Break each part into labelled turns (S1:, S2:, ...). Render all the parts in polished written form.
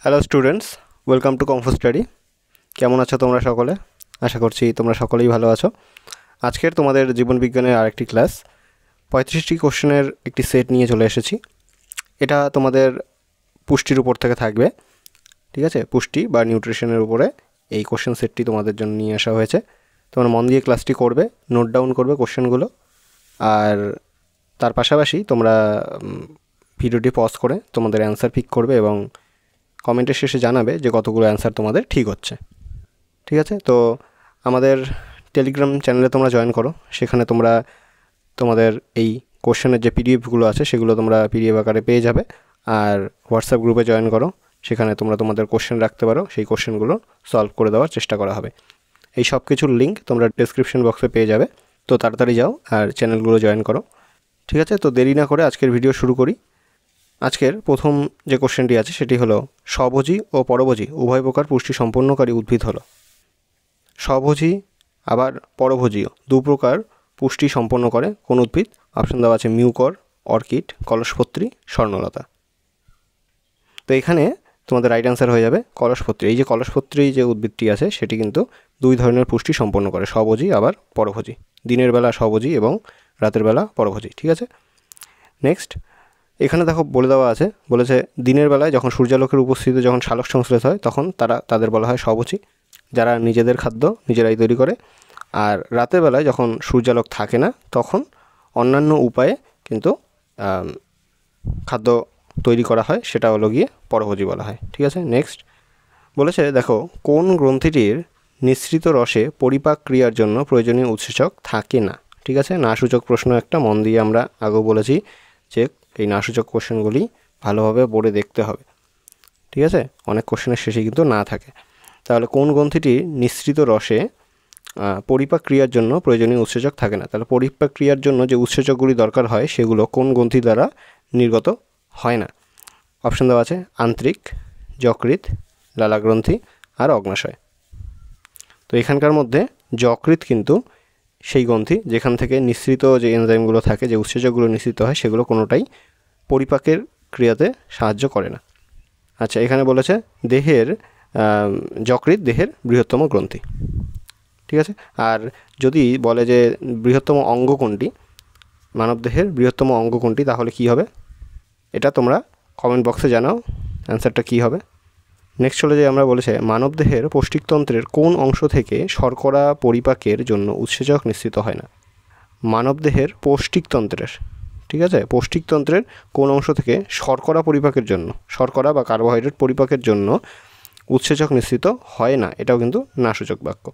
S1: Hello students, welcome to comfort study. কেমন আছো তোমরা সকলে? আশা করছি তোমরা সকলেই ভালো আছো। আজকের তোমাদের জীবনবিজ্ঞানের আরেকটি ক্লাস, 35টি কোশ্চেনের একটি সেট নিয়ে চলে এসেছি। এটা তোমাদের পুষ্টির উপর থেকে থাকবে, ঠিক আছে? পুষ্টি বা নিউট্রিশনের উপরে এই কোশ্চেন সেটটি তোমাদের জন্য নিয়ে আসা হয়েছে। তোমরা মন দিয়ে ক্লাসটি করবে, নোট ডাউন করবে কোশ্চেনগুলো, আর তার পাশাপাশি তোমরা ভিডিওটি পজ করে তোমাদের অ্যান্সার পিক করবে এবং কমেন্টের শেষে জানাবে যে কতগুলো অ্যান্সার তোমাদের ঠিক হচ্ছে, ঠিক আছে? তো আমাদের টেলিগ্রাম চ্যানেলে তোমরা জয়েন করো, সেখানে তোমরা তোমাদের এই কোশ্চেনের যে পিডিএফগুলো আছে সেগুলো তোমরা পিডিএফ আকারে পেয়ে যাবে। আর হোয়াটসঅ্যাপ গ্রুপে জয়েন করো, সেখানে তোমরা তোমাদের কোশ্চেন রাখতে পারো, সেই কোশ্চেনগুলো সলভ করে দেওয়ার চেষ্টা করা হবে। এই সব কিছুর লিঙ্ক তোমরা ডেসক্রিপশন বক্সে পেয়ে যাবে। তো তাড়াতাড়ি যাও আর চ্যানেলগুলো জয়েন করো, ঠিক আছে? তো দেরি না করে আজকের ভিডিও শুরু করি। আজকের প্রথম যে কোশ্চেনটি আছে সেটি হলো, স্বভোজী ও পরভোজী উভয় প্রকার পুষ্টি সম্পন্নকারী উদ্ভিদ হলো। স্বভোজী আবার পরভোজীও দু প্রকার পুষ্টি সম্পন্ন করে কোন উদ্ভিদ? অপশন দেওয়া আছে মিউকর, অর্কিড, কলসপত্রী, স্বর্ণলতা। তো এখানে তোমাদের রাইট অ্যান্সার হয়ে যাবে কলসপত্রী। এই যে কলসপত্রী যে উদ্ভিদটি আছে সেটি কিন্তু দুই ধরনের পুষ্টি সম্পন্ন করে, স্বভোজী আবার পরভোজী। দিনের বেলা স্বভোজী এবং রাতের বেলা পরভোজী, ঠিক আছে? নেক্সট, এখানে দেখো বলে দেওয়া আছে, বলেছে দিনের বেলায় যখন সূর্যালোকের উপস্থিতিতে যখন সালোক সংশ্লেষ হয় তখন তাদের বলা হয় স্বভোজী, যারা নিজেদের খাদ্য নিজেরাই তৈরি করে। আর রাতের বেলায় যখন সূর্যালোক থাকে না তখন অন্যান্য উপায়ে কিন্তু খাদ্য তৈরি করা হয়, সেটা হলো গিয়ে পরভোজী বলা হয়, ঠিক আছে? নেক্সট বলেছে, দেখো কোন গ্রন্থিটির নিঃসৃত রসে পরিপাক ক্রিয়ার জন্য প্রয়োজনীয় উৎসেচক থাকে না, ঠিক আছে? না সূচক প্রশ্ন একটা, মন দিয়ে আমরা আগেও বলেছি যে এই না সূচক কোশ্চেনগুলি ভালোভাবে পড়ে দেখতে হবে, ঠিক আছে? অনেক কোশ্চেনের শেষে কিন্তু না থাকে। তাহলে কোন গ্রন্থিটি নিঃসৃত রসে পরিপাক ক্রিয়ার জন্য প্রয়োজনীয় উৎসেচক থাকে না? তাহলে পরিপাক ক্রিয়ার জন্য যে উৎসেচকগুলি দরকার হয় সেগুলো কোন গ্রন্থি দ্বারা নির্গত হয় না? অপশন দেওয়া আছে আন্ত্রিক, যকৃৎ, লালাগ্রন্থি আর অগ্নাশয়। তো এখানকার মধ্যে যকৃৎ কিন্তু সেই গ্রন্থি যেখান থেকে নিঃসৃত যে এনজাইমগুলো থাকে, যে উৎসেচকগুলো নিঃসৃত হয়, সেগুলো কোনোটাই পরিপাকের ক্রিয়াতে সাহায্য করে না। আচ্ছা, এখানে বলেছে দেহের যকৃৎ দেহের বৃহত্তম গ্রন্থি, ঠিক আছে? আর যদি বলে যে বৃহত্তম অঙ্গ কোনটি, মানবদেহের বৃহত্তম অঙ্গ কোনটি, তাহলে কি হবে? এটা তোমরা কমেন্ট বক্সে জানাও অ্যান্সারটা কী হবে। নেক্সট চলে যাই, আমরা বলেছে মানবদেহের পৌষ্টিকতন্ত্রের কোন অংশ থেকে শর্করা পরিপাকের জন্য উৎসেচক নিঃসৃত হয় না? মানবদেহের পৌষ্টিকতন্ত্রের, ঠিক আছে, পৌষ্টিকতন্ত্রের কোন অংশ থেকে শর্করা পরিপাকের জন্য, শর্করা বা কার্বোহাইড্রেট পরিপাকের জন্য উৎসেচক নিঃসৃত হয় না? এটাও কিন্তু না সূচক বাক্য,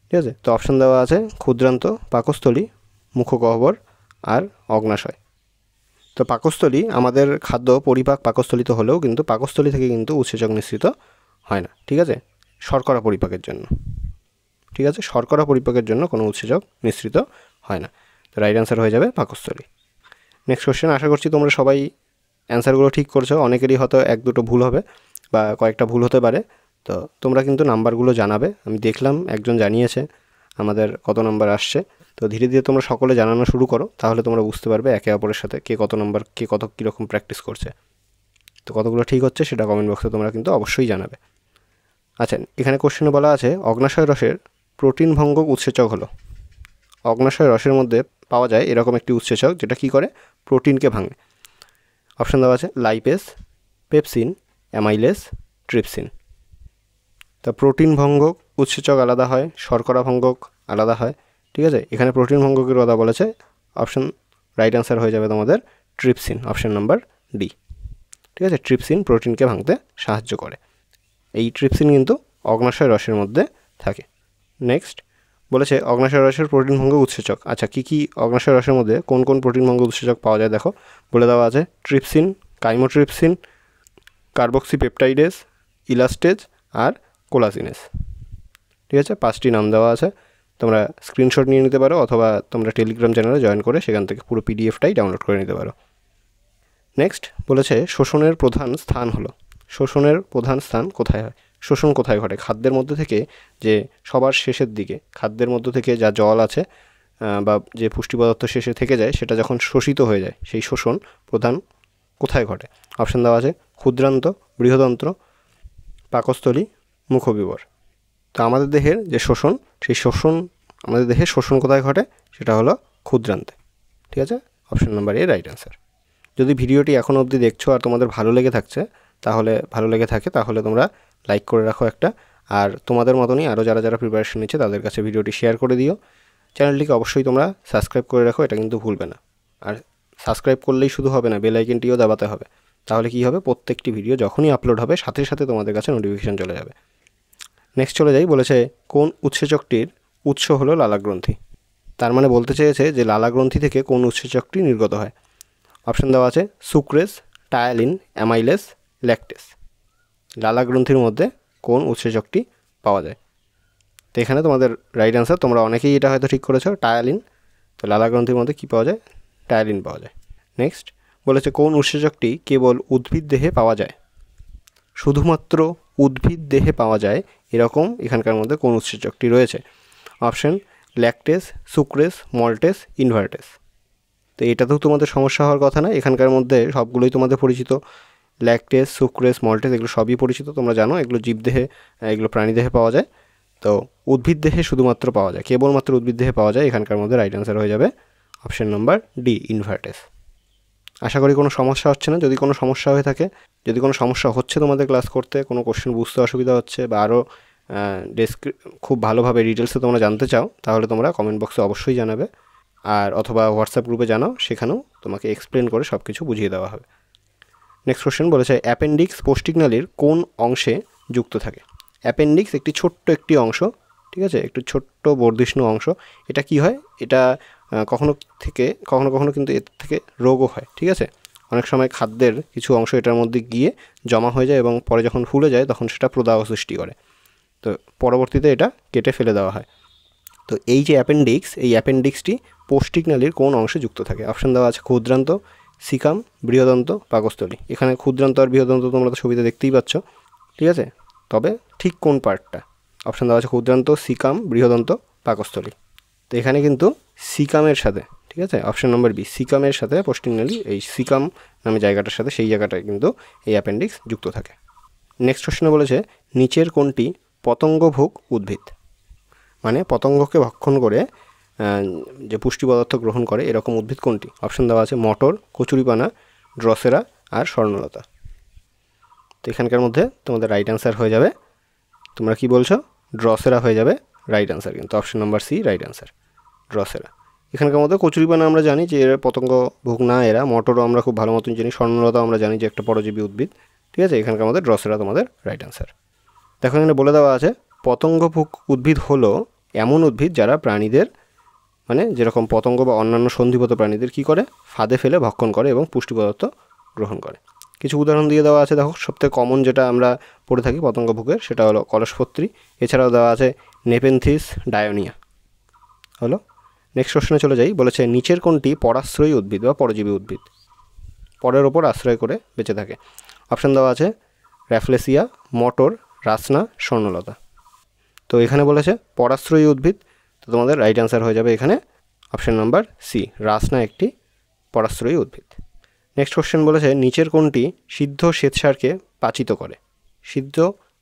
S1: ঠিক আছে? তো অপশন দেওয়া আছে ক্ষুদ্রান্ত, পাকস্থলী, মুখগহ্বর আর অগ্নাশয়। তো পাকস্থলী আমাদের খাদ্য পরিপাক পাকস্থলিত হলেও কিন্তু পাকস্থলী থেকে কিন্তু উৎসেচক নিঃসৃত হয় না, ঠিক আছে? শর্করা পরিপাকের জন্য, ঠিক আছে? শর্করা পরিপাকের জন্য কোনো উৎসেচক নিঃসৃত হয় না। তো রাইট অ্যান্সার হয়ে যাবে পাকস্থলী। নেক্সট কোশ্চেন, আশা করছি তোমরা সবাই অ্যান্সারগুলো ঠিক করছো। অনেকেরই হয়তো এক দুটো ভুল হবে বা কয়েকটা ভুল হতে পারে, তো তোমরা কিন্তু নাম্বারগুলো জানাবে। আমি দেখলাম একজন জানিয়েছে আমাদের কত নাম্বার আসছে, তো ধীরে ধীরে তোমরা সকলে জানানো শুরু করো, তাহলে তোমরা বুঝতে পারবে একে অপরের সাথে কে কত নাম্বার, কে কত কীরকম প্র্যাকটিস করছে। তো কতগুলো ঠিক হচ্ছে সেটা কমেন্ট বক্সে তোমরা কিন্তু অবশ্যই জানাবে। আচ্ছা, এখানে কোশ্চেনে বলা আছে অগ্নাশয় রসের প্রোটিন ভঙ্গক উৎসেচক হলো। অগ্নাশয় রসের মধ্যে পাওয়া যায় এরকম একটি উৎসেচক যেটা কী করে? প্রোটিনকে ভাঙে। অপশন দেওয়া আছে লাইপেস, পেপসিন, অ্যামাইলেস, ট্রিপসিন। তা প্রোটিন ভঙ্গক উৎসেচক আলাদা হয়, শর্করা ভঙ্গক আলাদা হয়, ঠিক আছে? এখানে প্রোটিন ভঙ্গকের কথা বলেছে, অপশন রাইট অ্যান্সার হয়ে যাবে তোমাদের ট্রিপসিন, অপশন নাম্বার ডি, ঠিক আছে? ট্রিপসিন প্রোটিনকে ভাঙতে সাহায্য করে। এই ট্রিপসিন কিন্তু অগ্নাশয় রসের মধ্যে থাকে। নেক্সট বলেছে অগ্নাশয় রসের প্রোটিন ভঙ্গ উৎসেচক। আচ্ছা, কী কী অগ্নাশয় রসের মধ্যে কোন কোন প্রোটিন ভঙ্গ উৎসেচক পাওয়া যায় দেখো, বলে দেওয়া আছে ট্রিপসিন, কাইমোট্রিপসিন, কার্বক্সিপেপটাইডেস, ইলাস্টেজ আর কোলাজিনেস, ঠিক আছে? 5টি নাম দেওয়া আছে, তোমরা স্ক্রিনশট নিয়ে নিতে পারো অথবা তোমরা টেলিগ্রাম চ্যানেলে জয়েন করে সেখান থেকে পুরো পিডিএফটাই ডাউনলোড করে নিতে পারো। নেক্সট বলেছে শোষণের প্রধান স্থান হলো। শোষণের প্রধান স্থান কোথায় হয়? শোষণ কোথায় ঘটে? খাদ্যের মধ্যে থেকে যে সবার শেষের দিকে খাদ্যের মধ্যে থেকে যা জল আছে বা যে পুষ্টি পদার্থ শেষে থেকে যায় সেটা যখন শোষিত হয়ে যায়, সেই শোষণ প্রধান কোথায় ঘটে? অপশন দেওয়া আছে ক্ষুদ্রান্ত, বৃহদন্ত্র, পাকস্থলী, মুখবিবর। তো আমাদের দেহের যে শোষণ, সেই শোষণ আমাদের দেহে শোষণ কোথায় ঘটে, সেটা হলো ক্ষুদ্রান্তে। ঠিক আছে, option number A right answer. যদি ভিডিওটি এখনও অবধি দেখছো আর তোমাদের ভালো লেগে থাকে তাহলে তোমরা লাইক করে রাখো একটা, আর তোমাদের মতনই আরও যারা প্রিপারেশন নিচ্ছে তাদের কাছে ভিডিওটি শেয়ার করে দিও। চ্যানেলটিকে অবশ্যই তোমরা সাবস্ক্রাইব করে রাখো, এটা কিন্তু ভুলবে না। আর সাবস্ক্রাইব করলেই শুধু হবে না, বেল আইকনটিও দাবাতে হবে। তাহলে কি হবে, প্রত্যেকটি ভিডিও যখনই আপলোড হবে সাথে সাথে তোমাদের কাছে নোটিফিকেশান চলে যাবে। নেক্সট চলে যাই, বলেছে কোন উৎসেচকটির উৎস হলো লালাগ্রন্থি। তার মানে বলতে চেয়েছে যে লালাগ্রন্থি থেকে কোন উৎসেচকটি নির্গত হয়। অপশান দেওয়া আছে সুক্রেজ, টায়ালিন, অ্যামাইলেস, ল্যাকটেস। লালাগ্রন্থির মধ্যে কোন উৎসেচকটি পাওয়া যায়? তো এখানে তোমাদের রাইট অ্যান্সার, তোমরা অনেকেই এটা হয়তো ঠিক করেছো, টায়ালিন। তো লালাগ্রন্থির মধ্যে কী পাওয়া যায়? টায়ালিন পাওয়া যায়। নেক্সট বলেছে কোন উৎসেচকটি কেবল উদ্ভিদ দেহে পাওয়া যায়? শুধুমাত্র উদ্ভিদ দেহে পাওয়া যায় এরকম এখানকার মধ্যে কোন উৎসেচকটি রয়েছে? Option lactase, sucrose, maltase, ইনভার্টেস। তো এটাতেও তোমাদের সমস্যা হওয়ার কথা না, এখানকার মধ্যে সবগুলোই তোমাদের পরিচিত। ল্যাকটেস, সুক্রেস, মল্টেস এগুলো সবই পরিচিত, তোমরা জানো এগুলো জীবদেহে, এগুলো প্রাণীদেহে পাওয়া যায়। তো উদ্ভিদ দেহে শুধুমাত্র পাওয়া যায়, কেবলমাত্র উদ্ভিদ দেহে পাওয়া যায়, এখানকার মধ্যে রাইট অ্যান্সার হয়ে যাবে অপশন নাম্বার ডি, ইনভার্টেস। আশা করি কোনো সমস্যা হচ্ছে না। যদি কোনো সমস্যা হয়ে থাকে, যদি কোনো সমস্যা হচ্ছে তোমাদের ক্লাস করতে, কোনো কোশ্চেন বুঝতে অসুবিধা হচ্ছে বা আরও খুব ভালোভাবে ডিটেলসে তোমরা জানতে চাও, তাহলে তোমরা কমেন্ট বক্সে অবশ্যই জানাবে, আর অথবা হোয়াটসঅ্যাপ গ্রুপে জানাও, সেখানেও তোমাকে এক্সপ্লেন করে সব কিছু বুঝিয়ে দেওয়া হবে। নেক্সট কোশ্চেন বলেছে অ্যাপেন্ডিক্স পৌষ্টিকনালীর কোন অংশে যুক্ত থাকে? অ্যাপেন্ডিক্স একটি ছোট্ট একটি অংশ, ঠিক আছে, একটু ছোট্ট বর্ধিষ্ণু অংশ। এটা কি হয়, এটা কখনো কখনো কিন্তু এর থেকে রোগও হয়। ঠিক আছে, অনেক সময় খাদ্যের কিছু অংশ এটার মধ্যে গিয়ে জমা হয়ে যায় এবং পরে যখন ফুলে যায় তখন সেটা প্রদাহ সৃষ্টি করে, তো পরবর্তীতে এটা কেটে ফেলে দেওয়া হয়। তো এই যে অ্যাপেন্ডিক্স, এই অ্যাপেন্ডিক্সটি পৌষ্টিকনালীর কোন অংশে যুক্ত থাকে? অপশান দেওয়া আছে ক্ষুদ্রান্ত, সিকাম, বৃহদন্ত, পাকস্থলী। এখানে ক্ষুদ্রান্ত আর বৃহদন্ত তোমরা তো ছবিতে দেখতেই পাচ্ছ, ঠিক আছে, তবে ঠিক কোন পার্টটা? অপশান দেওয়া আছে ক্ষুদ্রান্ত, সিকাম, বৃহদন্ত, পাকস্থলী। তো এখানে কিন্তু সিকামের সাথে, ঠিক আছে, অপশান নম্বর বি, সিকামের সাথে পৌষ্টিকনালী, এই সিকাম নামে জায়গাটার সাথে, সেই জায়গাটায় কিন্তু এই অ্যাপেন্ডিক্স যুক্ত থাকে। নেক্সট কোশ্চেনে বলেছে নিচের কোনটি পতঙ্গভোগ উদ্ভিদ? মানে পতঙ্গকে ভক্ষণ করে যে পুষ্টি পদার্থ গ্রহণ করে এরকম উদ্ভিদ কোনটি? অপশান দেওয়া আছে মটর, কচুরিপানা, ড্রসেরা আর স্বর্ণলতা। তো এখানকার মধ্যে তোমাদের রাইট অ্যান্সার হয়ে যাবে, তোমরা কি বলছো, ড্রসেরা হয়ে যাবে রাইট অ্যান্সার, কিন্তু option number C right answer, Drosera. এখানকার মধ্যে কচুরিপানা আমরা জানি যে এরা পতঙ্গ ভোগ না, এরা মটরও আমরা খুব ভালো মতন জানি, স্বর্ণলতা আমরা জানি যে একটা পরজীবী উদ্ভিদ। ঠিক আছে, এখানকার মধ্যে ড্রসেরা তোমাদের রাইট অ্যান্সার। দেখো এখানে বলে দেওয়া আছে পতঙ্গভোগ উদ্ভিদ হলো এমন উদ্ভিদ যারা প্রাণীদের, মানে যেরকম পতঙ্গ বা অন্যান্য সন্ধিগত প্রাণীদের কী করে, ফাঁদে ফেলে ভক্ষণ করে এবং পুষ্টি পদার্থ গ্রহণ করে। কিছু উদাহরণ দিয়ে দেওয়া আছে, দেখো সবথেকে কমন যেটা আমরা পড়ে থাকি পতঙ্গভোগের, সেটা হলো কলসপত্রী। এছাড়াও দেওয়া আছে নেপেনথিস ডায়োনিয়া। হলো নেক্সট কোশ্চেনে চলে যাই, বলেছে নিচের কোনটি পরাশ্রয়ী উদ্ভিদ বা পরজীবী উদ্ভিদ, পরের ওপর আশ্রয় করে বেঁচে থাকে? অপশান দেওয়া আছে র্যাফলেসিয়া, মটর, রাসনা, স্বর্ণলতা। তো এখানে বলেছে পরাশ্রয়ী উদ্ভিদ, তো তোমাদের রাইট অ্যান্সার হয়ে যাবে এখানে অপশান নাম্বার সি, রাসনা একটি পরাশ্রয়ী উদ্ভিদ। নেক্সট কোশ্চেন বলেছে নিচের কোনটি সিদ্ধ শ্বেতসারকে পাচিত করে? সিদ্ধ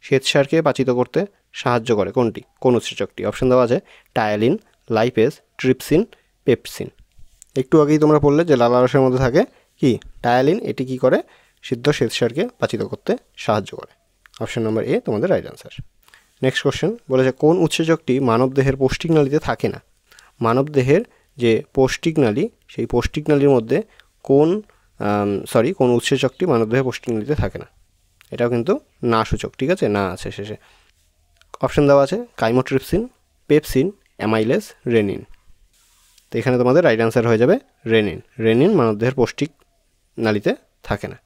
S1: শ্বেতসারকে পাচিত করতে সাহায্য করে কোনটি, কোন উৎসেচকটি? অপশান দেওয়া আছে টায়ালিন, লাইপেজ, ট্রিপসিন, পেপসিন। একটু আগেই তোমরা বললে যে লালারসের মধ্যে থাকে কি, টায়ালিন। এটি কি করে, সিদ্ধ শ্বেতসারকে পাচিত করতে সাহায্য করে। অপশান নাম্বার এ তোমাদের রাইট অ্যান্সার। নেক্সট কোশ্চেন বলেছে কোন উৎসেচকটি মানবদেহের পৌষ্টিকনালীতে থাকে না? মানবদেহের যে পৌষ্টিকনালী, সেই পৌষ্টিকনালীর মধ্যে কোন উৎসেচকটি মানবদেহের পৌষ্টিকনালীতে থাকে না? এটাও কিন্তু না সূচক, ঠিক আছে, না আছে শেষে। অপশান দেওয়া আছে কাইমোট্রিপসিন, পেপসিন, অ্যামাইলেস, রেনিন। তো এখানে তোমাদের রাইট অ্যান্সার হয়ে যাবে রেনিন। রেনিন মানবদেহের পৌষ্টিক নালীতে থাকে না।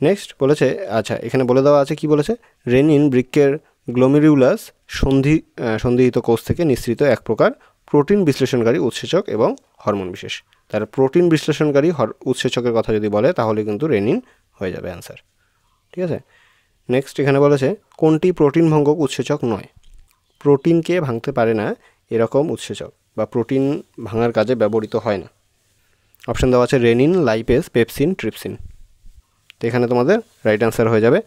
S1: নেক্সট বলেছে, আচ্ছা এখানে বলে দেওয়া আছে কি বলেছে, রেনিন বৃক্কের গ্লোমেরুলাস সন্ধিহিত কোষ থেকে নিঃসৃত এক প্রকার প্রোটিন বিশ্লেষণকারী উৎসেচক এবং হরমোন বিশেষ। তার প্রোটিন বিশ্লেষণকারী উৎসেচকের কথা যদি বলে তাহলে কিন্তু রেনিন হয়ে যাবে অ্যান্সার, ঠিক আছে। নেক্সট এখানে বলেছে কোনটি প্রোটিন ভঙ্গক উৎসেচক নয়? প্রোটিনকে ভাঙতে পারে না এরকম উৎসেচক বা প্রোটিন ভাঙার কাজে ব্যবহৃত হয় না। অপশান দেওয়া আছে রেনিন, লাইপেজ, পেপসিন, ট্রিপসিন। তো এখানে তোমাদের রাইট অ্যান্সার হয়ে যাবে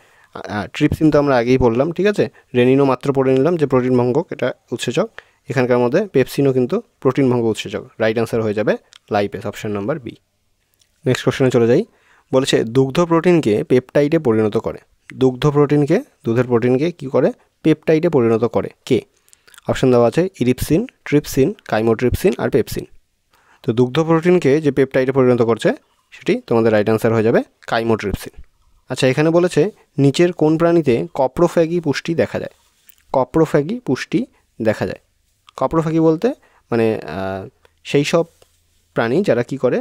S1: ট্রিপসিন তো আমরা আগেই বললাম, ঠিক আছে। রেনিনও মাত্র পড়ে নিলাম যে প্রোটিন ভঙ্গক, এটা উৎসেচক। এখানকার মধ্যে পেপসিনও কিন্তু প্রোটিন ভঙ্গ উৎসেচক। রাইট অ্যান্সার হয়ে যাবে lipase, option number B. Next কোশ্চেনে চলে যাই। বলেছে দুগ্ধ প্রোটিনকে পেপটাইডে পরিণত করে। দুধের প্রোটিনকে কী করে? পেপটাইডে পরিণত করে কে? অপশন দেওয়া আছে ইরিপসিন, ট্রিপসিন, কাইমোট্রিপসিন আর পেপসিন। তো দুগ্ধ প্রোটিনকে যে পেপটাইডে পরিণত করছে সেটি তোমাদের রাইট অ্যান্সার হয়ে যাবে কাইমোট্রিপসিন। আচ্ছা, এখানে বলেছে নিচের কোন প্রাণীতে কপ্রোফ্যাগি পুষ্টি দেখা যায়? কপ্রোফ্যাগি পুষ্টি দেখা যায়। কপ্রোফ্যাগি বলতে মানে সেই সব প্রাণী যারা কি করে,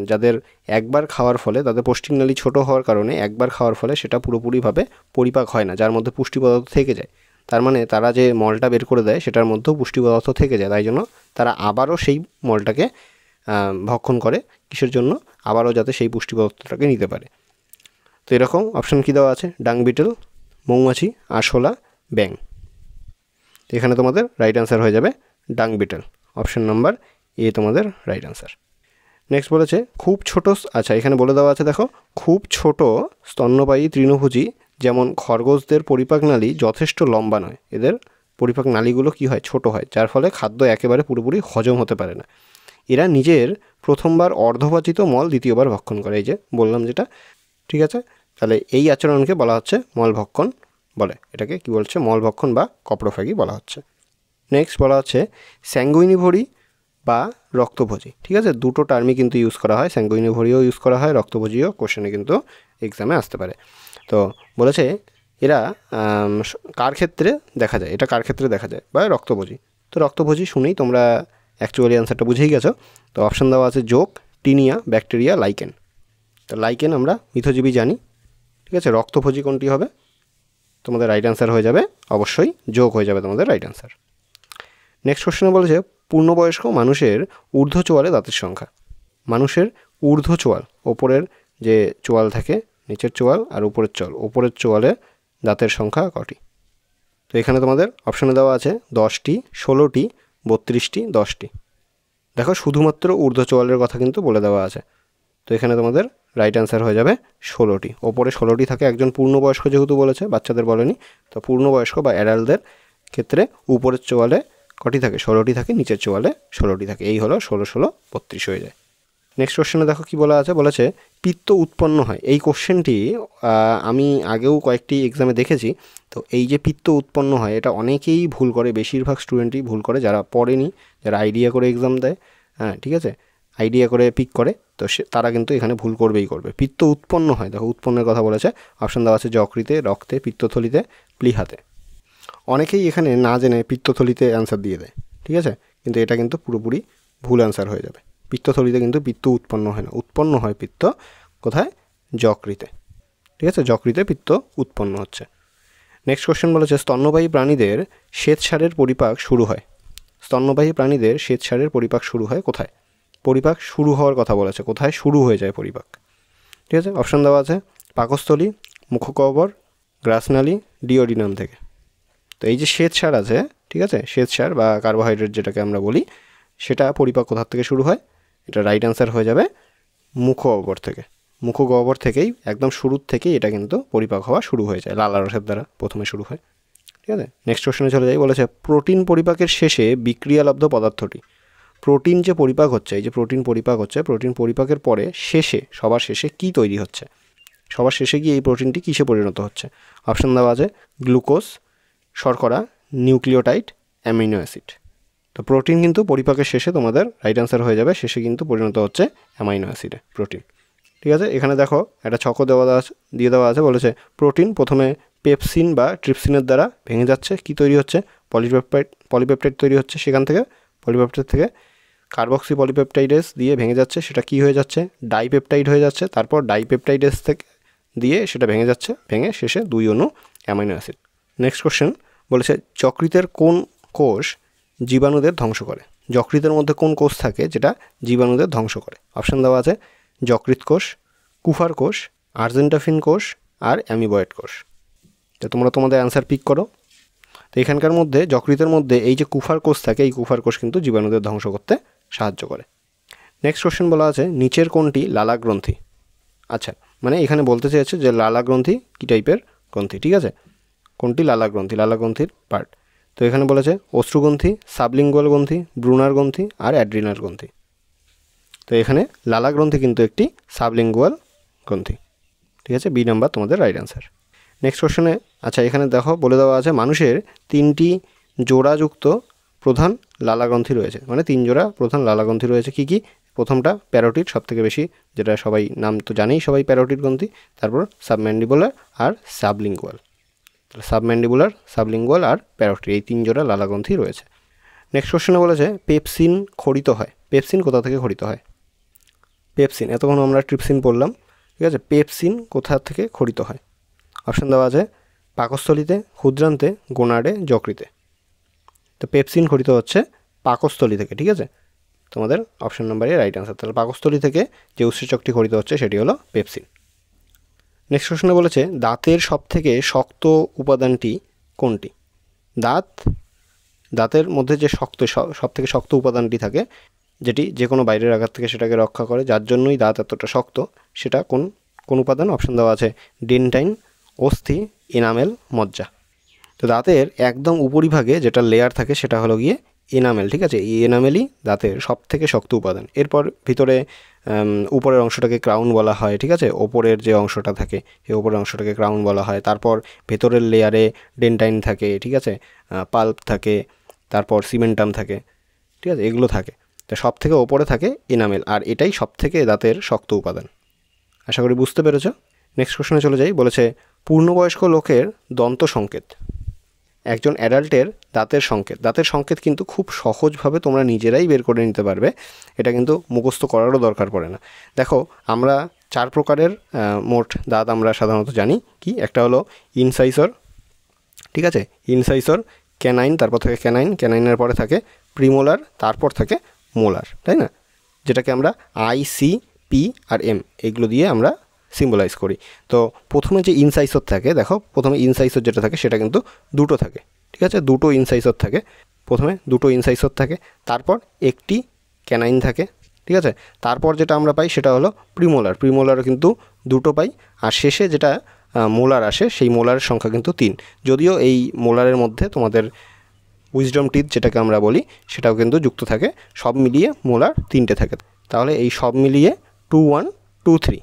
S1: যাদের একবার খাওয়ার ফলে তাদের পৌষ্টিকনালী ছোট হওয়ার কারণে একবার খাওয়ার ফলে সেটা পুরোপুরিভাবে পরিপাক হয় না, যার মধ্যে পুষ্টি পদার্থ থেকে যায়। তার মানে তারা যে মলটা বের করে দেয় সেটার মধ্যেও পুষ্টি পদার্থ থেকে যায়, তাই জন্য তারা আবারও সেই মলটাকে ভক্ষণ করে। কিসের জন্য? আবারও যাতে সেই পুষ্টি পদার্থটাকে নিতে পারে। তো এরকম অপশান কী দেওয়া আছে? ডাং বিটল, মৌমাছি, আরশোলা, ব্যাং। এখানে তোমাদের রাইট অ্যান্সার হয়ে যাবে ডাং বিটল, অপশান নাম্বার এ তোমাদের রাইট অ্যান্সার। নেক্সট বলেছে খুব ছোট, আচ্ছা এখানে বলে দেওয়া আছে দেখো, খুব ছোট স্তন্যপায়ী তৃণভোজী যেমন খরগোশদের পরিপাক নালী যথেষ্ট লম্বা নয়। এদের পরিপাক নালীগুলো কি হয়? ছোট হয়, যার ফলে খাদ্য একেবারে পুরোপুরি হজম হতে পারে না। এরা নিজের প্রথমবার অর্ধপাচিত মল দ্বিতীয়বার ভক্ষণ করে, এই যে বললাম যেটা, ঠিক আছে। তাহলে এই আচরণকে বলা হচ্ছে মলভক্ষণ বলে। এটাকে কি বলছে? মলভক্ষণ বা কপ্রোফ্যাগি বলা হচ্ছে। নেক্সট বলা হচ্ছে স্যাঙ্গুইনিভোরি বা রক্তভোজী, ঠিক আছে। দুটো টার্মই কিন্তু ইউজ করা হয়, স্যাঙ্গুইনিভোরিও ইউজ করা হয়, রক্তভোজীও কোশ্চেনে কিন্তু এক্সামে আসতে পারে। তো বলেছে এরা কার ক্ষেত্রে দেখা যায়, এটা কার ক্ষেত্রে দেখা যায় বা রক্তভোজী। তো রক্তভোজী শুনেই তোমরা অ্যাকচুয়ালি অ্যান্সারটা বুঝেই গেছো। তো অপশান দেওয়া আছে যোগ, টিনিয়া, ব্যাকটেরিয়া, লাইকেন। তো লাইকেন আমরা মিথজীবী জানি, ঠিক আছে। রক্তভোজী কোনটি হবে? তোমাদের রাইট অ্যান্সার হয়ে যাবে অবশ্যই যোগ হয়ে যাবে তোমাদের রাইট অ্যান্সার। নেক্সট কোশ্চেনে বলেছে পূর্ণবয়স্ক মানুষের ঊর্ধ্ব চোয়ালে দাঁতের সংখ্যা। মানুষের ঊর্ধ্ব চোয়াল, ওপরের যে চোয়াল থাকে, নিচের চোয়াল আর উপরের চোয়াল, ওপরের চোয়ালে দাঁতের সংখ্যা কটি? তো এখানে তোমাদের অপশানে দেওয়া আছে 10টি, 16টি, 32টি, 10টি। দেখো শুধুমাত্র ঊর্ধ্ব চোয়ালের কথা কিন্তু বলে দেওয়া আছে। তো এখানে তোমাদের রাইট অ্যান্সার হয়ে যাবে 16টি। ওপরে 16টি থাকে, একজন পূর্ণবয়স্ক যেহেতু বলেছে, বাচ্চাদের বলেনি, তো পূর্ণবয়স্ক বা অ্যাডাল্টদের ক্ষেত্রে উপরের চোয়ালে কটি থাকে? 16টি থাকে, নিচের চোয়ালে 16টি থাকে। এই হলো 16, 16, 32 হয়ে যায়। নেক্সট কোশ্চেনে দেখো কি বলা আছে, বলেছে পিত্ত উৎপন্ন হয়। এই কোশ্চেনটি আমি আগেও কয়েকটি এক্সামে দেখেছি। তো এই যে পিত্ত উৎপন্ন হয়, এটা অনেকেই ভুল করে, বেশিরভাগ স্টুডেন্টই ভুল করে, যারা পড়েনি, যারা আইডিয়া করে এক্সাম দেয়, হ্যাঁ ঠিক আছে, আইডিয়া করে পিক করে, তো তারা কিন্তু এখানে ভুল করবেই করবে। পিত্ত উৎপন্ন হয়, দেখো উৎপন্নের কথা বলেছে, অপশান দেওয়া আছে যকৃতে, রক্তে, পিত্তথলিতে, প্লীহাতে। অনেকেই এখানে না জেনে পিত্তথলিতে অ্যান্সার দিয়ে দেয়, ঠিক আছে, কিন্তু এটা কিন্তু পুরোপুরি ভুল অ্যান্সার হয়ে যাবে। পিত্তথলিতে কিন্তু পিত্ত উৎপন্ন হয় না, উৎপন্ন হয় পিত্ত কোথায়? যকৃতে, ঠিক আছে, যকৃতে পিত্ত উৎপন্ন হচ্ছে। নেক্সট কোশ্চেন বলেছে স্তন্যপায়ী প্রাণীদের শ্বেতসারের পরিপাক শুরু হয়। স্তন্যপায়ী প্রাণীদের শ্বেতসারের পরিপাক শুরু হয় কোথায়? পরিপাক শুরু হওয়ার কথা বলেছে, কোথায় শুরু হয়ে যায় পরিপাক, ঠিক আছে। অপশান দেওয়া আছে পাকস্থলী, মুখগহ্বর, গ্রাসনালী, ডিওডিনাম থেকে। তো এই যে শ্বেতসার আছে, ঠিক আছে, শ্বেতসার বা কার্বোহাইড্রেট যেটাকে আমরা বলি, সেটা পরিপাক কোথার থেকে শুরু হয়? এটা রাইট অ্যান্সার হয়ে যাবে মুখগহ্বর থেকে। মুখগহ্বর থেকেই একদম শুরুর থেকেই এটা কিন্তু পরিপাক হওয়া শুরু হয়ে যায়, লালারসের দ্বারা প্রথমে শুরু হয়, ঠিক আছে। নেক্সট কোশ্চেনে চলে যাই। বলেছে প্রোটিন পরিপাকের শেষে বিক্রিয়ালব্ধ পদার্থটি। প্রোটিন যে পরিপাক হচ্ছে, এই যে প্রোটিন পরিপাক হচ্ছে, প্রোটিন পরিপাকের পরে শেষে, সবার শেষে কী তৈরি হচ্ছে? সবার শেষে গিয়ে এই প্রোটিনটি কিসে পরিণত হচ্ছে? অপশান দেওয়া আছে গ্লুকোজ, শর্করা, নিউক্লিওটাইড, অ্যামিনো অ্যাসিড। তো প্রোটিন কিন্তু পরিপাকের শেষে তোমাদের রাইট অ্যান্সার হয়ে যাবে, শেষে কিন্তু পরিণত হচ্ছে অ্যামাইনো অ্যাসিডে প্রোটিন, ঠিক আছে। এখানে দেখো একটা ছকও দিয়ে দেওয়া আছে, বলেছে প্রোটিন প্রথমে পেপসিন বা ট্রিপসিনের দ্বারা ভেঙে যাচ্ছে, কি তৈরি হচ্ছে? পলিপেপটাইড তৈরি হচ্ছে, সেখান থেকে পলিপেপটাইড থেকে কার্বক্সি পলিপেপটাইডেস দিয়ে ভেঙে যাচ্ছে, সেটা কি হয়ে যাচ্ছে? ডাইপেপটাইড হয়ে যাচ্ছে। তারপর ডাইপেপটাইডেস থেকে দিয়ে সেটা ভেঙে যাচ্ছে, ভেঙে শেষে 2 অণু অ্যামাইনো অ্যাসিড। নেক্সট কোশ্চেন বলেছে যকৃতের কোন কোষ জীবাণুদের ধ্বংস করে? যকৃতের মধ্যে কোন কোষ থাকে যেটা জীবাণুদের ধ্বংস করে? অপশান দেওয়া আছে যকৃৎ কোষ, কুফার কোষ, আর্জেন্টাফিন কোষ আর অ্যামিবয়েড কোষ। তো তোমরা তোমাদের অ্যান্সার পিক করো। তো এখানকার মধ্যে যকৃতের মধ্যে এই যে কুফার কোষ থাকে, এই কুফার কোষ কিন্তু জীবাণুদের ধ্বংস করতে সাহায্য করে। নেক্সট কোশ্চেন বলা আছে নিচের কোনটি লালা গ্রন্থি? আচ্ছা, মানে এখানে বলতে চেয়েছে যে লালা গ্রন্থি কী টাইপের গ্রন্থি, ঠিক আছে। কোনটি? লালা গ্রন্থি, লালা গ্রন্থির পার্ট। তো এখানে বলেছে অশ্রুগ্রন্থি, সাবলিঙ্গুয়াল গ্রন্থি, ব্রুনার গ্রন্থি আর অ্যাড্রিনাল গ্রন্থি। তো এখানে লালা গ্রন্থি কিন্তু একটি সাবলিঙ্গুয়াল গ্রন্থি, ঠিক আছে। বি নাম্বার তোমাদের রাইট অ্যান্সার। নেক্সট কোশ্চেনে আচ্ছা এখানে দেখো বলে দেওয়া আছে মানুষের 3টি জোড়াযুক্ত প্রধান লালা গ্রন্থি রয়েছে, মানে 3 জোড়া প্রধান লালা গ্রন্থি রয়েছে। কি কি? প্রথমটা প্যারোটিড, সবথেকে বেশি, যেটা সবাই নাম তো জানেই সবাই, প্যারোটিড গ্রন্থি। তারপর সাবম্যান্ডিবুলার আর সাবলিঙ্গুয়াল। তাহলে সাবম্যান্ডিবুলার, সাবলিঙ্গুয়াল আর প্যারোটিড, এই 3 জোড়া লালা গ্রন্থি রয়েছে। নেক্সট কোশ্চেনে বলেছে পেপসিন খরিত হয়। পেপসিন কোথা থেকে খরিত হয়? পেপসিন, এতক্ষণ আমরা ট্রিপসিন পড়লাম, ঠিক আছে। পেপসিন কোথা থেকে খরিত হয়? অপশান দেওয়া আছে পাকস্থলিতে, ক্ষুদ্রান্তে, গোনাডে, যকৃতে। তো পেপসিন খরিত হচ্ছে পাকস্থলী থেকে, ঠিক আছে। তোমাদের অপশান নাম্বারে রাইট অ্যান্সার। তাহলে পাকস্থলী থেকে যে উৎসেচকটি খরিত হচ্ছে সেটি হলো পেপসিন। নেক্সট কোশ্চেনে বলেছে দাঁতের সবথেকে শক্ত উপাদানটি কোনটি? দাঁতের মধ্যে যে সবথেকে শক্ত উপাদানটি থাকে, যেটি যে কোনো বাইরের আঘাত থেকে সেটাকে রক্ষা করে, যার জন্যই দাঁত এতটা শক্ত, সেটা কোন উপাদান? অপশান দেওয়া আছে ডেন্টাইন, অস্থি, এনামেল, মজ্জা। তো দাঁতের একদম উপরিভাগে যেটা লেয়ার থাকে সেটা হলো গিয়ে এনামেল, ঠিক আছে। এই এনামেলই দাঁতের সবথেকে শক্ত উপাদান। এরপর ভিতরে উপরের অংশটাকে ক্রাউন বলা হয়, ঠিক আছে। ওপরের যে অংশটা থাকে এই ওপরের অংশটাকে ক্রাউন বলা হয়। তারপর ভেতরের লেয়ারে ডেন্টাইন থাকে, ঠিক আছে, পাল্প থাকে, তারপর সিমেন্টাম থাকে, ঠিক আছে, এগুলো থাকে। তো সবথেকে ওপরে থাকে এনামেল, আর এটাই সবথেকে দাঁতের শক্ত উপাদান। আশা করি বুঝতে পেরেছ। নেক্সট কোশ্চেনে চলে যাই। বলেছে পূর্ণবয়স্ক লোকের দন্ত সংকেত। একজন অ্যাডাল্টের দাঁতের সংকেত কিন্তু খুব সহজভাবে তোমরা নিজেরাই বের করে নিতে পারবে, এটা কিন্তু মুখস্থ করারও দরকার পড়ে না। দেখো আমরা 4 প্রকারের মোট দাঁত আমরা সাধারণত জানি। কি? একটা হলো ইনসাইসর, ঠিক আছে, ইনসাইসর, ক্যানাইন, তারপর থাকে ক্যানাইনের পরে থাকে প্রিমোলার, তারপর থাকে মোলার, তাই না, যেটাকে আমরা আই, সি, পি আর এম এগুলো দিয়ে আমরা সিম্বলাইজ করি। তো প্রথমে যে ইনসাইসর থাকে, দেখো প্রথমে ইনসাইসর যেটা থাকে সেটা কিন্তু দুটো থাকে, ঠিক আছে, দুটো ইনসাইসর থাকে। প্রথমে দুটো ইনসাইসর থাকে, তারপর একটি ক্যানাইন থাকে, ঠিক আছে। তারপর যেটা আমরা পাই সেটা হলো প্রিমোলার কিন্তু দুটো পাই, আর শেষে যেটা মোলার আসে সেই মোলারের সংখ্যা কিন্তু 3। যদিও এই মোলারের মধ্যে তোমাদের উইজডম টিথ যেটাকে আমরা বলি সেটাও কিন্তু যুক্ত থাকে। সব মিলিয়ে মোলার 3টে থাকে। তাহলে এই সব মিলিয়ে 2 1 2 3,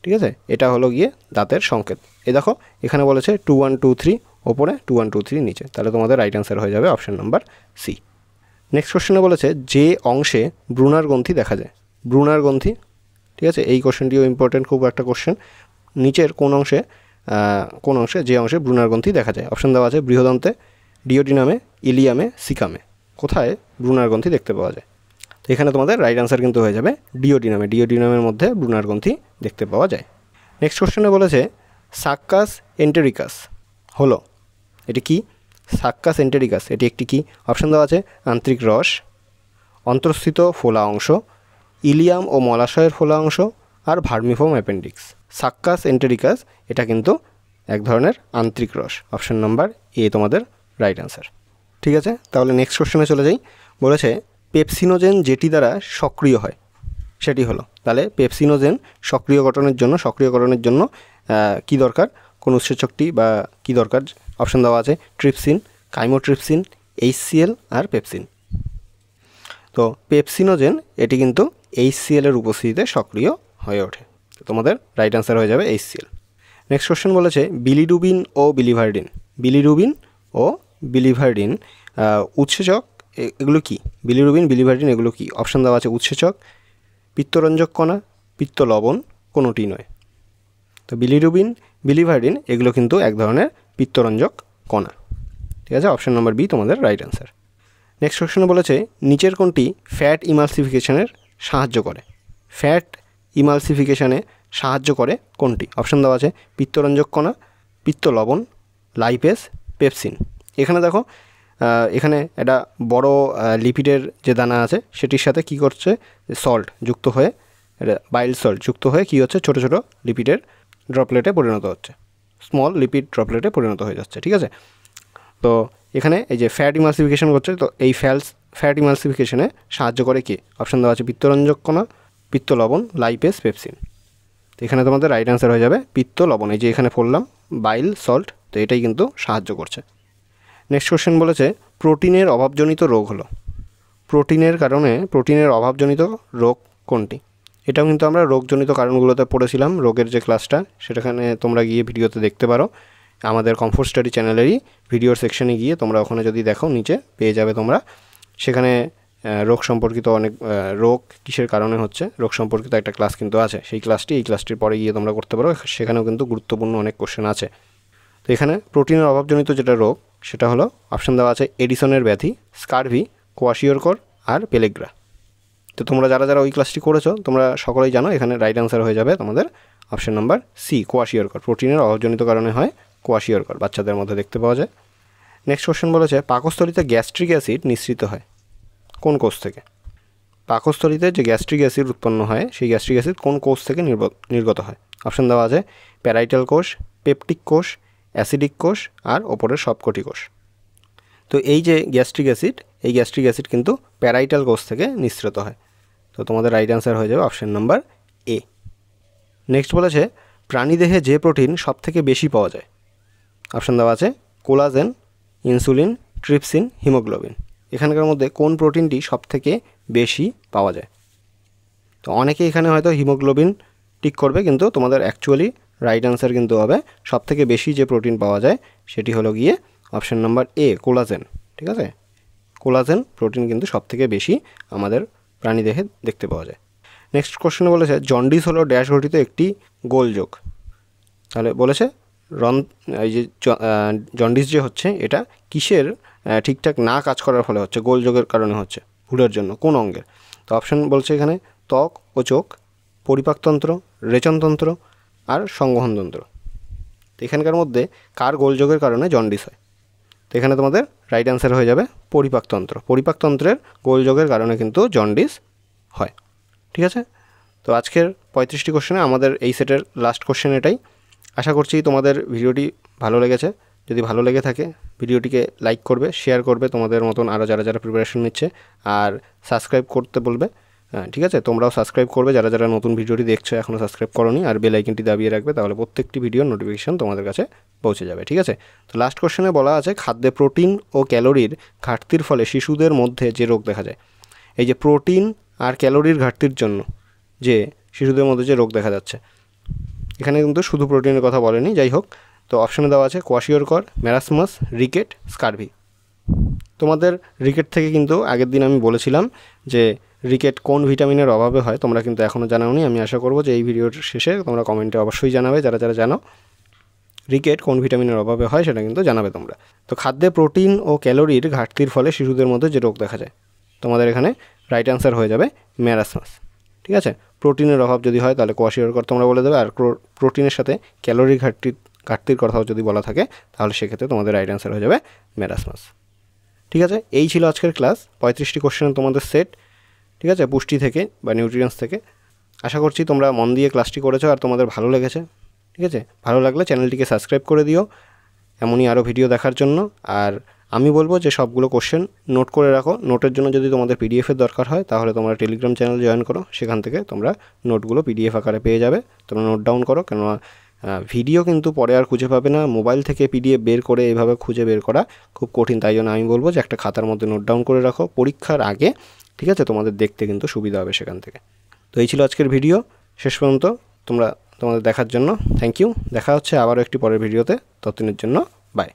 S1: ঠিক আছে, এটা হলো গিয়ে দাঁতের সংকেত। এ দেখো এখানে বলেছে 2 1 2 3 ওপরে, 2 1 2 3 নিচে। তাহলে তোমাদের রাইট অ্যান্সার হয়ে যাবে অপশান নাম্বার সি। নেক্সট কোশ্চেনে বলেছে যে অংশে ব্রুনার গ্রন্থি দেখা যায়। ব্রুনার গ্রন্থি, ঠিক আছে, এই কোশ্চেনটিও ইম্পর্টেন্ট, খুব একটা কোশ্চেন। নিচের কোন অংশে যে অংশে ব্রুনার গ্রন্থি দেখা যায়? অপশান দেওয়া আছে বৃহদন্তে, ডিওডিনামে, ইলিয়ামে, সিকামে। কোথায় ব্রুনার গ্রন্থি দেখতে পাওয়া যায়? তো এখানে তোমাদের রাইট অ্যান্সার কিন্তু হয়ে যাবে ডিওডিনামের মধ্যে ব্রুনার গ্রন্থি দেখতে পাওয়া যায়। নেক্সট কোশ্চেনে বলেছে সাক্কাস এন্টেরিকাস হলো, এটি কি? সাক্কাস এন্টেরিকাস এটি একটি কি? অপশান দেওয়া আছে আন্তরিক রস, অন্তঃস্থিত ফোলা অংশ, ইলিয়াম ও মলাশয়ের ফোলা অংশ আর ভার্মিফর্ম অ্যাপেন্ডিক্স। সাক্কাস এন্টেরিকাস এটা কিন্তু এক ধরনের আন্তরিক রস। অপশান নাম্বার এ তোমাদের রাইট অ্যান্সার, ঠিক আছে। তাহলে নেক্সট কোশ্চেনে চলে যাই। বলেছে পেপসিনোজেন যেটি দ্বারা সক্রিয় হয় সেটি হলো, তাহলে পেপসিনোজেন সক্রিয়করণের জন্য কি দরকার? কোন উৎসেচকটি বা কি দরকার? অপশান দেওয়া আছে ট্রিপসিন, কাইমোট্রিপসিন, HCl আর পেপসিন। তো পেপসিনোজেন এটি কিন্তু HCl এর উপস্থিতিতে সক্রিয় হয়ে ওঠে। তোমাদের রাইট অ্যান্সার হয়ে যাবে HCl। নেক্সট কোশ্চেন বলেছে বিলিরুবিন ও বিলিভার্ডিন উৎসেচক এগুলো কি? বিলিভার্ডিন এগুলো কি? অপশান দেওয়া আছে উৎসেচক, পিত্তরঞ্জক কণা, পিত্ত লবণ, কোনোটি নয়। তো বিলিভার্ডিন এগুলো কিন্তু এক ধরনের পিত্তরঞ্জক কণা, ঠিক আছে। অপশান নাম্বার বি তোমাদের রাইট অ্যান্সার। নেক্সট কোশ্চেনে বলেছে নিচের কোনটি ফ্যাট ইমালসিফিকেশনে সাহায্য করে? ফ্যাট ইমালসিফিকেশনে সাহায্য করে কোনটি? অপশান দেওয়া আছে পিত্তরঞ্জক কণা, পিত্ত লবণ, লাইপেস, পেপসিন। এখানে দেখো এখানে একটা বড় লিপিডের যে দানা আছে সেটির সাথে কি করছে? সল্ট যুক্ত হয়ে, বাইল সল্ট যুক্ত হয়ে কি হচ্ছে? ছোটো ছোটো লিপিডের ড্রপলেটে পরিণত হচ্ছে, স্মল লিপিড ড্রপলেটে পরিণত হয়ে যাচ্ছে, ঠিক আছে। তো এখানে এই যে ফ্যাট ইমালসিফিকেশন করছে, তো এই ফ্যাট ইমালসিফিকেশনে সাহায্য করে কি? অপশান দেওয়া আছে পিত্তরঞ্জক কণা, পিত্ত লবণ, লাইপেস, পেপসিন। তো এখানে তোমাদের রাইট অ্যান্সার হয়ে যাবে পিত্ত লবণ। এই যে এখানে পড়লাম বাইল সল্ট, তো এটাই কিন্তু সাহায্য করছে। নেক্সট কোশ্চেন বলেছে প্রোটিনের অভাবজনিত রোগ হলো। প্রোটিনের অভাবজনিত রোগ কোনটি? এটাও কিন্তু আমরা রোগজনিত কারণগুলোতে পড়েছিলাম, রোগের যে ক্লাসটা সেটাখানে তোমরা গিয়ে ভিডিওতে দেখতে পারো। আমাদের কমফোর্ট স্টাডি চ্যানেলেরই ভিডিওর সেকশনে গিয়ে তোমরা ওখানে যদি দেখো নিচে পেয়ে যাবে তোমরা। সেখানে রোগ সম্পর্কিত অনেক রোগ কিসের কারণে হচ্ছে রোগ সম্পর্কিত একটা ক্লাস কিন্তু আছে। সেই ক্লাসটি এই ক্লাসটির পরে গিয়ে তোমরা করতে পারো, সেখানেও কিন্তু গুরুত্বপূর্ণ অনেক কোশ্চেন আছে। তো এখানে প্রোটিনের অভাবজনিত যেটা রোগ সেটা হলো অপশান দেওয়া আছে এডিসনের ব্যাধি, স্কারভি, কোয়াশিওরকর আর পেলেগ্রা। তো তোমরা যারা যারা ওই ক্লাসটি করেছো তোমরা সকলেই জানো এখানে রাইট অ্যান্সার হয়ে যাবে তোমাদের অপশান নাম্বার সি, কোয়াশিওরকর। প্রোটিনের অভাবজনিত কারণে হয় কোয়াশিওরকর, বাচ্চাদের মধ্যে দেখতে পাওয়া যায়। নেক্সট কোশ্চেন বলেছে পাকস্থলীতে গ্যাস্ট্রিক অ্যাসিড নিঃসৃত হয় কোন কোষ থেকে? পাকস্থলীতে যে গ্যাস্ট্রিক অ্যাসিড উৎপন্ন হয় সেই গ্যাস্ট্রিক অ্যাসিড কোন কোষ থেকে নির্গত হয়? অপশান দেওয়া আছে প্যারাইটাল কোষ, পেপটিক কোষ, অ্যাসিডিক কোষ আর ওপরের সবকটি কোষ। তো এই যে গ্যাস্ট্রিক অ্যাসিড কিন্তু প্যারাইটাল কোষ থেকে নিঃসৃত হয়। তো তোমাদের রাইট অ্যান্সার হয়ে যাবে অপশান নাম্বার এ। নেক্সট বলেছে প্রাণীদেহে যে প্রোটিন সব থেকে বেশি পাওয়া যায়? অপশান দেওয়া আছে কোলাজেন, ইনসুলিন, ট্রিপসিন, হিমোগ্লোবিন। এখানকার মধ্যে কোন প্রোটিনটি সব থেকে বেশি পাওয়া যায়? তো অনেকে এখানে হয়তো হিমোগ্লোবিন টিক করবে, কিন্তু তোমাদের অ্যাকচুয়ালি রাইট অ্যান্সার কিন্তু হবে সব থেকে বেশি যে প্রোটিন পাওয়া যায় সেটি হলো গিয়ে অপশান নাম্বার এ, কোলাজেন। ঠিক আছে, কোলাজেন প্রোটিন কিন্তু সব থেকে বেশি আমাদের প্রাণীদেহে দেখতে পাওয়া যায়। নেক্সট কোশ্চেনে বলেছে জন্ডিস হলো ড্যাশ ঘটিত একটি গোলযোগ। তাহলে বলেছে এই যে জন্ডিস যে হচ্ছে এটা কিসের ঠিকঠাক না কাজ করার ফলে হচ্ছে, গোলযোগের কারণে হচ্ছে, ভুলের জন্য, কোন অঙ্গের? তো অপশান বলছে এখানে ত্বক ও চোখ, পরিপাকতন্ত্র, রেচনতন্ত্র আর সংবহনতন্ত্র। তো এখানকার মধ্যে কার গোলযোগের কারণে জন্ডিস হয়? তো এখানে তোমাদের রাইট অ্যান্সার হয়ে যাবে পরিপাকতন্ত্র। পরিপাকতন্ত্রের গোলযোগের কারণে কিন্তু জন্ডিস হয়। ঠিক আছে, তো আজকের 35টি কোশ্চেনে আমাদের এই সেটের লাস্ট কোশ্চেন এটাই। আশা করছি তোমাদের ভিডিওটি ভালো লেগেছে। যদি ভালো লেগে থাকে ভিডিওটিকে লাইক করবে, শেয়ার করবে তোমাদের মতন আরও যারা প্রিপারেশন নিচ্ছে, আর সাবস্ক্রাইব করতে বলবে। ঠিক আছে, তোমরাও সাবস্ক্রাইব করবে যারা নতুন ভিডিওটি দেখছো এখনও সাবস্ক্রাইব করোনি, আর বেল আইকনটি দাবিয়ে রাখবে, তাহলে প্রত্যেকটি ভিডিওর নোটিফিকেশন তোমাদের কাছে পৌঁছে যাবে। ঠিক আছে, তো লাস্ট কোশ্চেনে বলা আছে খাদ্যে প্রোটিন ও ক্যালোরির ঘাটতির ফলে শিশুদের মধ্যে যে রোগ দেখা যায়। এই যে প্রোটিন আর ক্যালোরির ঘাটতির জন্য যে শিশুদের মধ্যে যে রোগ দেখা যাচ্ছে, এখানে কিন্তু শুধু প্রোটিনের কথা বলেনি, যাই হোক। তো অপশানে দেওয়া আছে কোয়াশিওরকর, ম্যারাসমাস, রিকেট, স্কারভি। তোমাদের রিকেট থেকে কিন্তু আগের দিন আমি বলেছিলাম যে রিকেট কোন ভিটামিনের অভাবে হয়, তোমরা কিন্তু এখনও জানাওনি। আমি আশা করব যে এই ভিডিওর শেষে তোমরা কমেন্টে অবশ্যই জানাবে যারা জানো রিকেট কোন ভিটামিনের অভাবে হয়, সেটা কিন্তু জানাবে তোমরা। তো খাদ্যে প্রোটিন ও ক্যালোরির ঘাটতির ফলে শিশুদের মধ্যে যে রোগ দেখা যায়, তোমাদের এখানে রাইট অ্যান্সার হয়ে যাবে ম্যারাসমাস। ঠিক আছে, প্রোটিনের অভাব যদি হয় তাহলে কোয়াশিওরকর তোমরা বলে দেবে, আর প্রোটিনের সাথে ক্যালোরির ঘাটতির কথাও যদি বলা থাকে তাহলে সেক্ষেত্রে তোমাদের রাইট অ্যান্সার হয়ে যাবে ম্যারাসমাস। ঠিক আছে, এই ছিল আজকের ক্লাস, 35টি কোশ্চেন তোমাদের সেট। ঠিক আছে, পুষ্টি থেকে বা নিউট্রিয়েন্টস থেকে। আশা করছি তোমরা মন দিয়ে ক্লাসটি করেছো আর তোমাদের ভালো লেগেছে। ঠিক আছে, ভালো লাগলে চ্যানেলটিকে সাবস্ক্রাইব করে দিও এমনই আরও ভিডিও দেখার জন্য। আর আমি বলবো যে সবগুলো কোশ্চেন নোট করে রাখো। নোটের জন্য যদি তোমাদের পিডিএফের দরকার হয় তাহলে তোমরা টেলিগ্রাম চ্যানেল জয়েন করো, সেখান থেকে তোমরা নোটগুলো পিডিএফ আকারে পেয়ে যাবে। তোমরা নোট ডাউন করো, কেননা ভিডিও কিন্তু পরে আর খুঁজে পাবে না। মোবাইল থেকে পিডিএফ বের করে এভাবে খুঁজে বের করা খুব কঠিন, তাই জন্য আমি বলবো যে একটা খাতার মধ্যে নোট ডাউন করে রাখো পরীক্ষার আগে। ঠিক আছে, তোমাদের দেখতে কিন্তু সুবিধা হবে সেখান থেকে। তো এই ছিল আজকের ভিডিও, শেষ পর্যন্ত তোমাদের দেখার জন্য থ্যাংক ইউ। দেখা হচ্ছে আবারও একটি পরের ভিডিওতে, ততদিনের জন্য বাই।